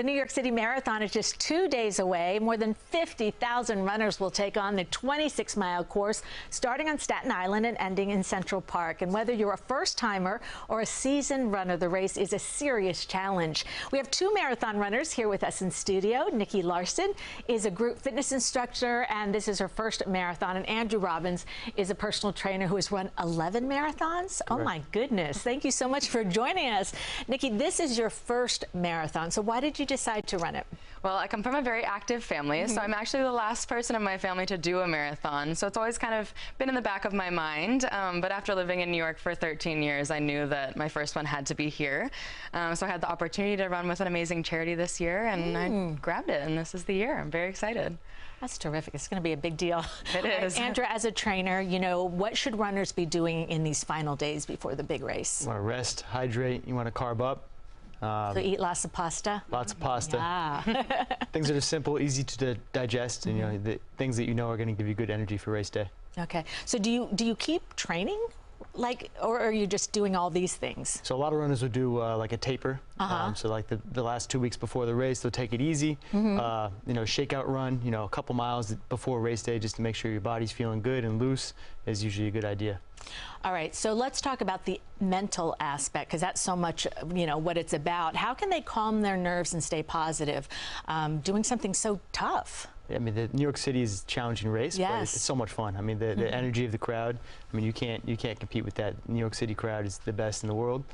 The New York City Marathon is just 2 days away. More than 50,000 runners will take on the 26-mile course, starting on Staten Island and ending in Central Park. And whether you're a first-timer or a seasoned runner, the race is a serious challenge. We have two marathon runners here with us in studio. Nikki Larson is a group fitness instructor, and this is her first marathon. And Andrew Robbins is a personal trainer who has run 11 marathons. Correct. Oh, my goodness. Thank you so much for joining us. Nikki, this is your first marathon, so why did you decide to run it? Well, I come from a very active family, so I'm actually the last person in my family to do a marathon, so it's always kind of been in the back of my mind. But after living in New York for 13 years, I knew that my first one had to be here. So I had the opportunity to run with an amazing charity this year, and I grabbed it, and this is the year. I'm very excited. That's terrific. It's going to be a big deal. It is. Andrew, as a trainer, you know, what should runners be doing in these final days before the big race? You want to rest, hydrate, you want to carb up. So eat lots of pasta? Lots of pasta. Yeah. Things that are simple, easy to digest, and you know, the things that you know are going to give you good energy for race day. Okay. So do you keep training? Or are you just doing all these things? So a lot of runners will do like a taper. So like the last 2 weeks before the race, they'll take it easy. You know, shakeout run, you know, a couple miles before race day just to make sure your body's feeling good and loose is usually a good idea. All right, so let's talk about the mental aspect, because that's so much, you know, what it's about. How can they calm their nerves and stay positive doing something so tough? I mean, the New York City is a challenging race, but it's so much fun. I mean, the energy of the crowd. I mean, you can't compete with that. New York City crowd is the best in the world.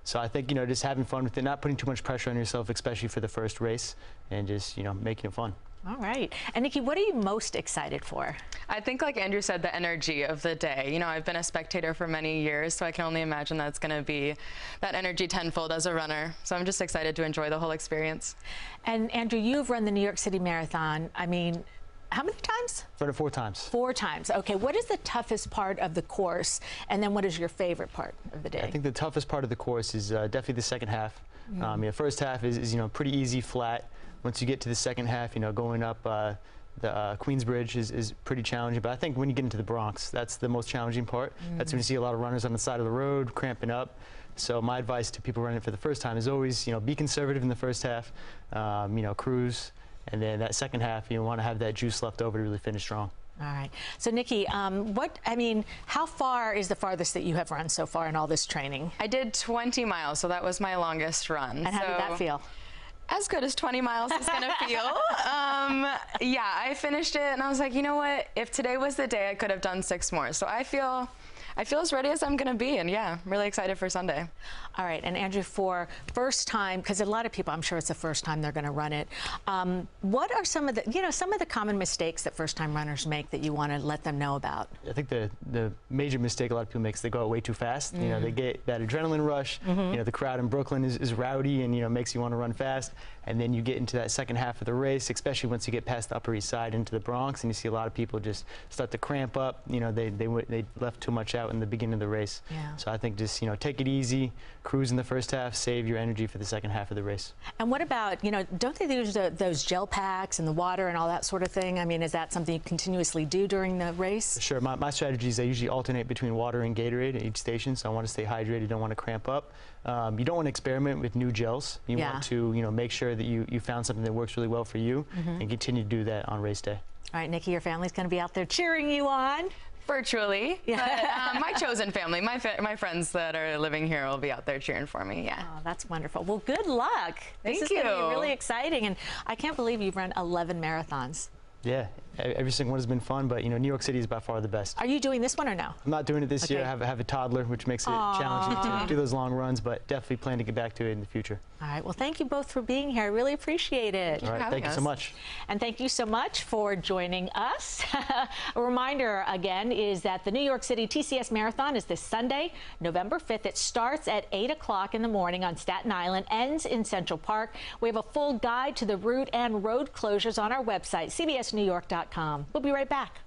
So I think, you know, just having fun with it, not putting too much pressure on yourself, especially for the first race, and just, you know, making it fun. All right. And Nikki, what are you most excited for? I think, like Andrew said, the energy of the day. You know, I've been a spectator for many years, so I can only imagine that's going to be that energy tenfold as a runner. So I'm just excited to enjoy the whole experience. And Andrew, you've run the New York City Marathon. I mean, how many times? Run it 4 times. 4 times. Okay. What is the toughest part of the course? And then what is your favorite part of the day? I think the toughest part of the course is definitely the second half. The first half is, you know, pretty easy, flat. Once you get to the second half, you know, going up the Queensbridge is pretty challenging. But I think when you get into the Bronx, that's the most challenging part. That's when you see a lot of runners on the side of the road cramping up. So my advice to people running for the first time is always, you know, be conservative in the first half, you know, cruise. And then that second half, you want to have that juice left over to really finish strong. All right. So, Nikki, how far is the farthest that you have run so far in all this training? I did 20 miles, so that was my longest run. And how did that feel? As good as 20 miles is going to feel. Yeah, I finished it, and I was like, you know what? If today was the day, I could have done 6 more. So I feel as ready as I'm going to be, and yeah, I'm really excited for Sunday. All right, and Andrew, for first time, because a lot of people, I'm sure it's the first time they're going to run it. What are some of the common mistakes that first-time runners make that you want to let them know about? I think the major mistake a lot of people make is they go out way too fast. You know, they get that adrenaline rush. You know, the crowd in Brooklyn is rowdy and, you know, makes you want to run fast. And then you get into that second half of the race, especially once you get past the Upper East Side into the Bronx, and you see a lot of people just start to cramp up. You know, they left too much out in the beginning of the race. Yeah. So I think just, you know, take it easy, cruise in the first half, save your energy for the second half of the race. And what about, you know, don't they use those gel packs and the water and all that sort of thing? I mean, is that something you continuously do during the race? Sure. My strategy is I usually alternate between water and Gatorade at each station, so I want to stay hydrated, don't want to cramp up. You don't want to experiment with new gels. You want to, you know, make sure that you found something that works really well for you and continue to do that on race day. All right, Nikki, your family's going to be out there cheering you on. Virtually, but my chosen family, my friends that are living here will be out there cheering for me, yeah. Oh, that's wonderful. Well, good luck. Thank you. This is going to be really exciting, and I can't believe you've run 11 marathons. Yeah, every single one has been fun, but, you know, New York City is by far the best. Are you doing this one or no? I'm not doing it this year. I have a toddler, which makes it challenging to do those long runs, but definitely plan to get back to it in the future. All right. Well, thank you both for being here. I really appreciate it. All right. Thank you so much. And thank you so much for joining us. A reminder, again, is that the New York City TCS Marathon is this Sunday, November 5th. It starts at 8 o'clock in the morning on Staten Island, ends in Central Park. We have a full guide to the route and road closures on our website, cbsnewyork.com. We'll be right back.